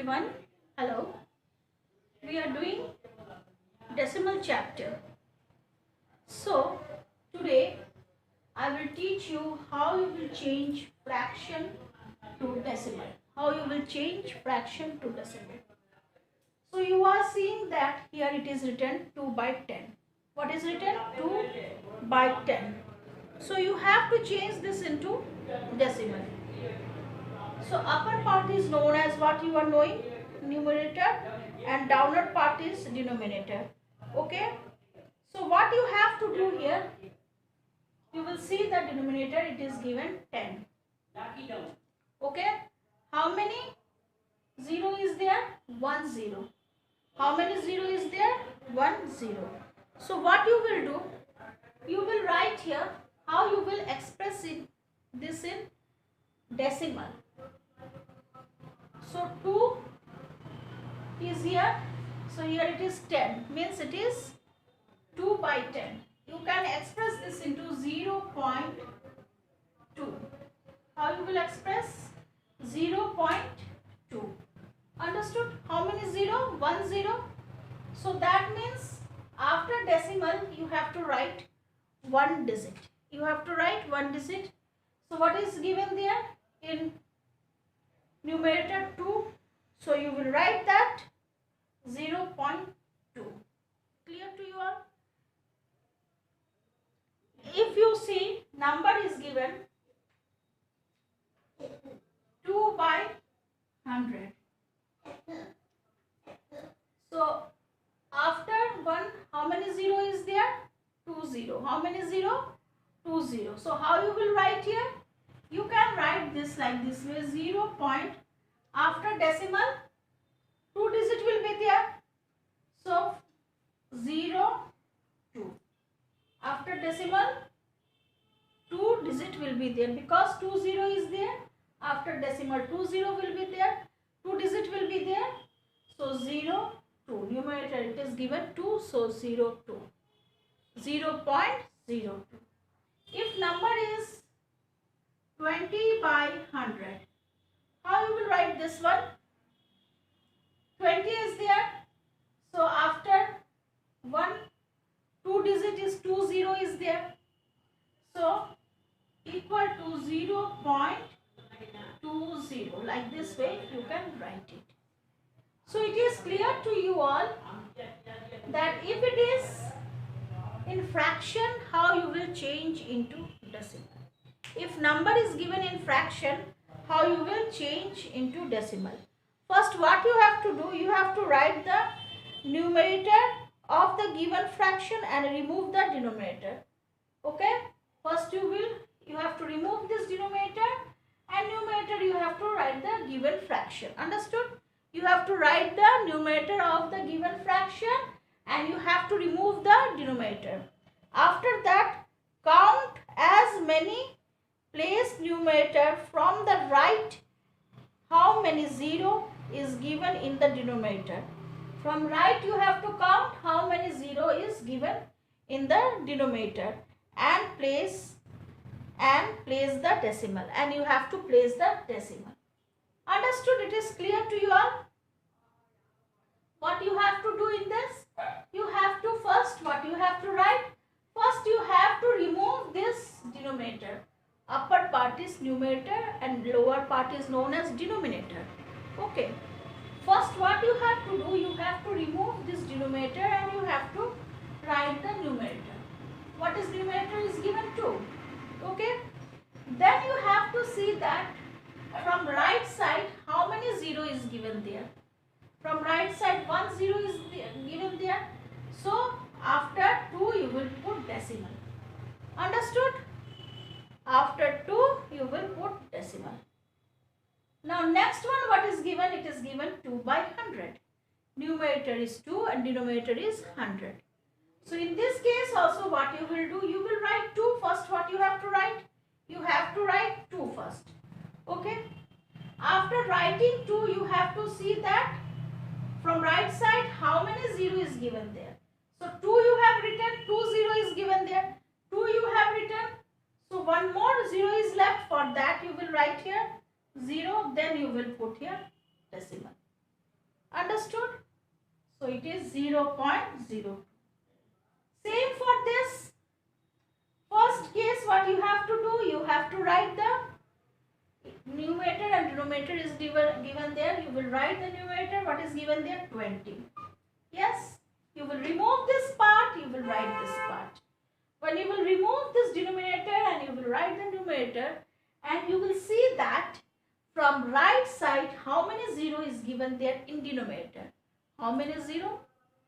everyone. Hello. We are doing decimal chapter. So today I will teach you how you will change fraction to decimal. How you will change fraction to decimal. So you are seeing that here it is written 2 by 10. What is written? 2 by 10. So you have to change this into decimal. So upper part is known as what you are knowing, numerator, and downer part is denominator. Okay. So what you have to do here, you will see the denominator, it is given 10. Okay. How many 0 is there? 1 0. How many 0 is there? 1 0. So what you will do, you will write here how you will express this in decimal. So 2 is here. So here it is 10. Means it is 2 by 10. You can express this into 0.2. How you will express? 0.2. Understood? How many 0? 1 0. So that means after decimal you have to write one digit. You have to write one digit. So what is given there? In numerator 2. So you will write that 0.2. Clear to you all? If you see, number is given 2 by 100. So after 1, how many 0 is there? 2 0. How many 0? 2 0. So how you will write here? You can write this like this way, 0. After decimal 2 digit will be there. So 0 2. After decimal 2 digit will be there because 2 0 is there. After decimal 2 0 will be there. 2 digit will be there. So 0 2. Numerator it is given 2. So 0 2. 0.02. If number is 20 by 100, how you will write this one? 20 is there. So after 1, 2 digit is 2 0 is there. So equal to 0.20. Like this way you can write it. So it is clear to you all that if it is in fraction, how you will change into decimal. If number is given in fraction, how you will change into decimal. First what you have to do, you have to write the numerator of the given fraction and remove the denominator. Okay. First you have to remove this denominator and numerator you have to write the given fraction. Understood? You have to write the numerator of the given fraction and you have to remove the denominator. After that, count as many placed numerator from the right, how many 0 is given in the denominator. From right you have to count how many 0 is given in the denominator and place the decimal, and you have to place the decimal. Understood? It is clear to you all? What you have to do in this? You have to first, what you have to write? First you have to remove this denominator. Upper part is numerator and lower part is known as denominator. Okay. First what you have to do, you have to remove this denominator and you have to write the numerator. What is numerator is given 2. Okay. Then you have to see that from right side how many 0 is given there. From right side 1 0 is given there. So after 2 you will put decimal. Understood? After 2 you will put decimal. Now next one what is given? It is given 2 by 100. Numerator is 2 and denominator is 100. So in this case also what you will do? You will write 2 first. What you have to write? You have to write 2 first. Okay. After writing 2 you have to see that from right side how many 0 is given there. So 2 you have written, 2 0 is given there. 2 you have written. So one more 0 is left. For that you will write here 0, then you will put here decimal. Understood? So it is 0.02. Same for this. First case, what you have to do, you have to write the numerator and denominator is given there. You will write the numerator, what is given there, 20. Yes, you will remove this part, you will write this part. When you will remove this denominator and you will write the numerator, and you will see that from right side how many 0 is given there in denominator. How many 0?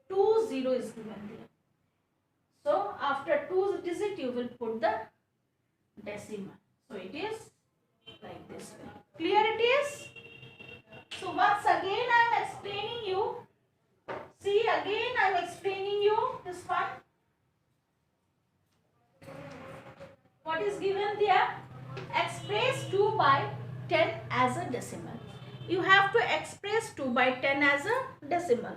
2 0 is given there. So after 2 digit you will put the decimal. So it is like this way. Clear it is? So once again I am explaining you. See, again I am explaining you this one. What is given there? Express 2 by 10 as a decimal. You have to express 2 by 10 as a decimal.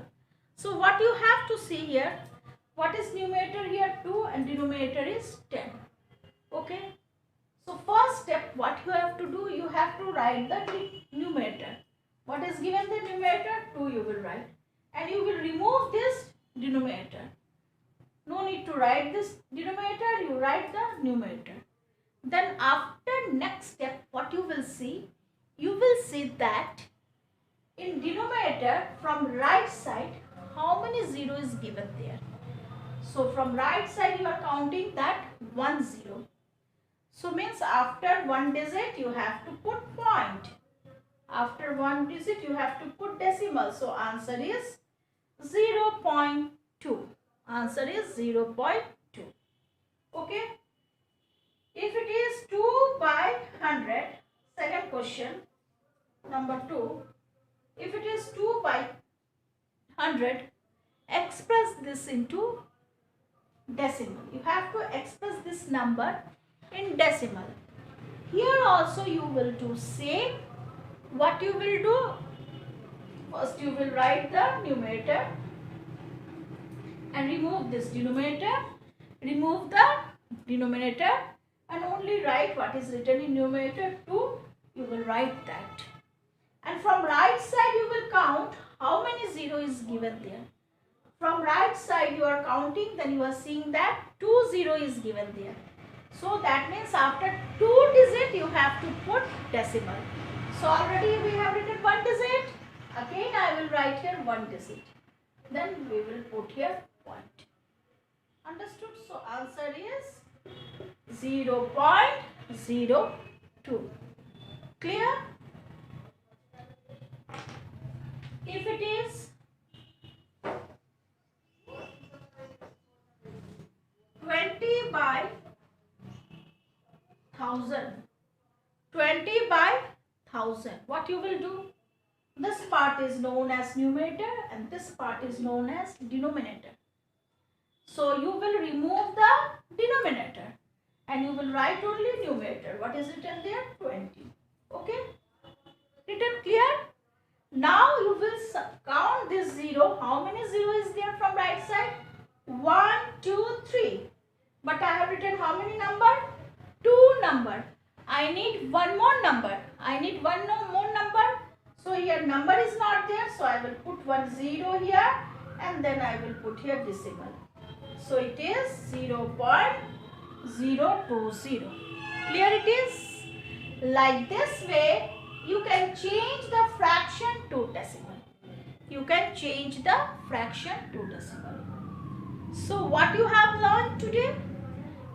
So what you have to see here, what is numerator here? 2 and denominator is 10. Okay. So first step, what you have to do, you have to write the numerator. What is given the numerator? 2 you will write. And you will remove this denominator. No need to write this denominator, you write the numerator. Then after next step, what you will see that in denominator from right side, how many 0 is given there. So from right side you are counting that 1 0. So means after 1 digit you have to put point. After 1 digit you have to put decimal. So answer is 0.2. Answer is 0.2. Okay. If it is 2 by 100, second question, number 2. If it is 2 by 100, express this into decimal. You have to express this number in decimal. Here also you will do same. What you will do? First you will write the numerator and remove this denominator. Remove the denominator and only write what is written in numerator 2. You will write that. And from right side you will count how many 0 is given there. From right side you are counting, then you are seeing that 2 0 is given there. So that means after 2 digit you have to put decimal. So already we have written 1 digit. Again I will write here 1 digit. Then we will put here point. Understood? So answer is 0.02. Clear? If it is 20 by 1000, 20 by 1000, what you will do? This part is known as numerator and this part is known as denominator. So you will remove the denominator and you will write only numerator. What is written there? 20. Okay? Written clear? Now you will count this 0. How many 0 is there from right side? 1, 2, 3. But I have written how many number? 2 number. I need one more number. I need one more number. So here number is not there. So I will put 1 0 here and then I will put here decimal. So it is 0.020. Clear it is? Like this way you can change the fraction to decimal. You can change the fraction to decimal. So what you have learned today?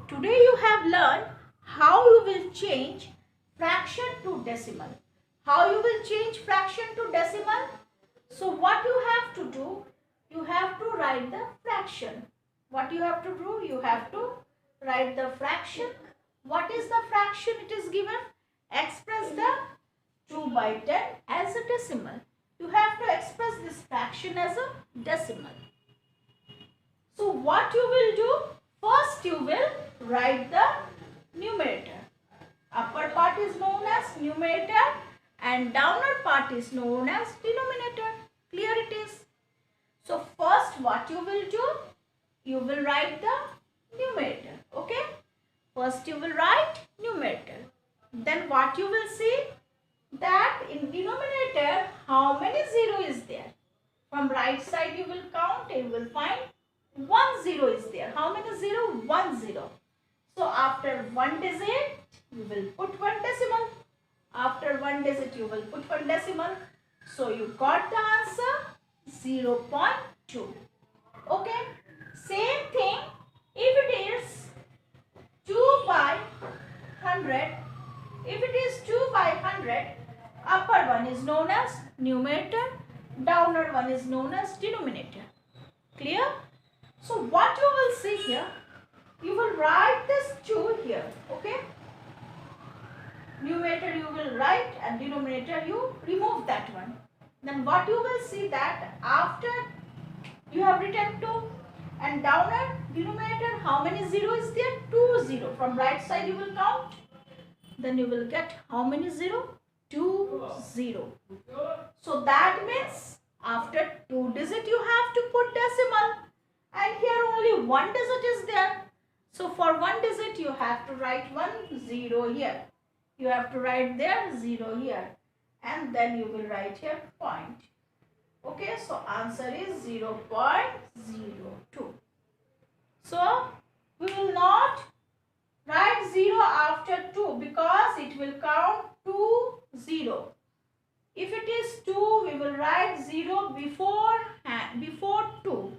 Today you have learned how you will change fraction to decimal. How you will change fraction to decimal? So what you have to do? You have to write the fraction. What you have to do? You have to write the fraction. What is the fraction it is given? Express the 2 by 10 as a decimal. You have to express this fraction as a decimal. So what you will do? First you will write the numerator. Upper part is known as numerator and downer part is known as denominator. Clear it is? So first what you will do? You will write the numerator. Okay? First you will write numerator. Then what you will see? That in denominator how many 0 is there? From right side you will count and you will find 1 0 is there. How many 0? 1 0. So after one digit you will put one decimal. After one digit you will put one decimal. So you got the answer 0.2. Okay. Same thing if it is 2 by 100. If it is 2 by 100, upper one is known as numerator, downer one is known as denominator. Clear? So what you will see here, you will write this 2 here. Okay? Numerator you will write and denominator you remove that one. Then what you will see that after you have written 2 and downer denominator, how many 0 is there? 2 0. From right side you will count. Then you will get how many 0? 2 0. So that means after 2 digit you have to put decimal. And here only one digit is there. So for one digit you have to write 1 0 here. You have to write there 0 here. And then you will write here point. Okay, so answer is 0.02. So we will not write 0 after 2 because it will count 2 0. If it is 2, we will write 0 before 2.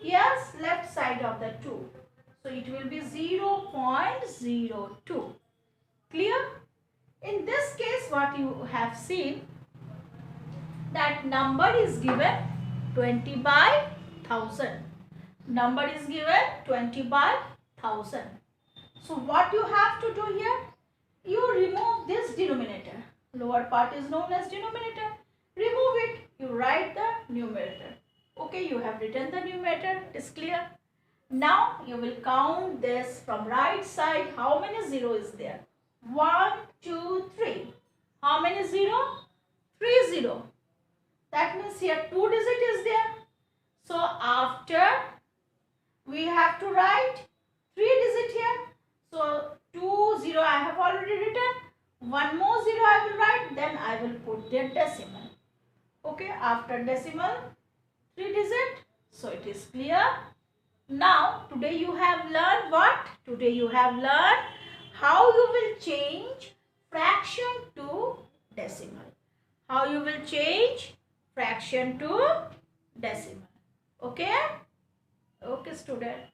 Yes, left side of the 2. So it will be 0.02. Clear? In this case, what you have seen, that number is given 20 by 1000. Number is given 20 by 1000. So what you have to do here? You remove this denominator. Lower part is known as denominator. Remove it. You write the numerator. Okay, you have written the numerator. It is clear. Now you will count this from right side. How many 0 is there? 1, 2, 3. How many 0? 3 0. That means here 2 digit is there. So after we have to write 3 digit here. So 2 0 I have already written. One more 0 I will write. Then I will put the decimal. Okay, after decimal 3 digit. So it is clear. Now today you have learned what? Today you have learned how you will change fraction to decimal. How you will change fraction to decimal. Okay? Okay, student.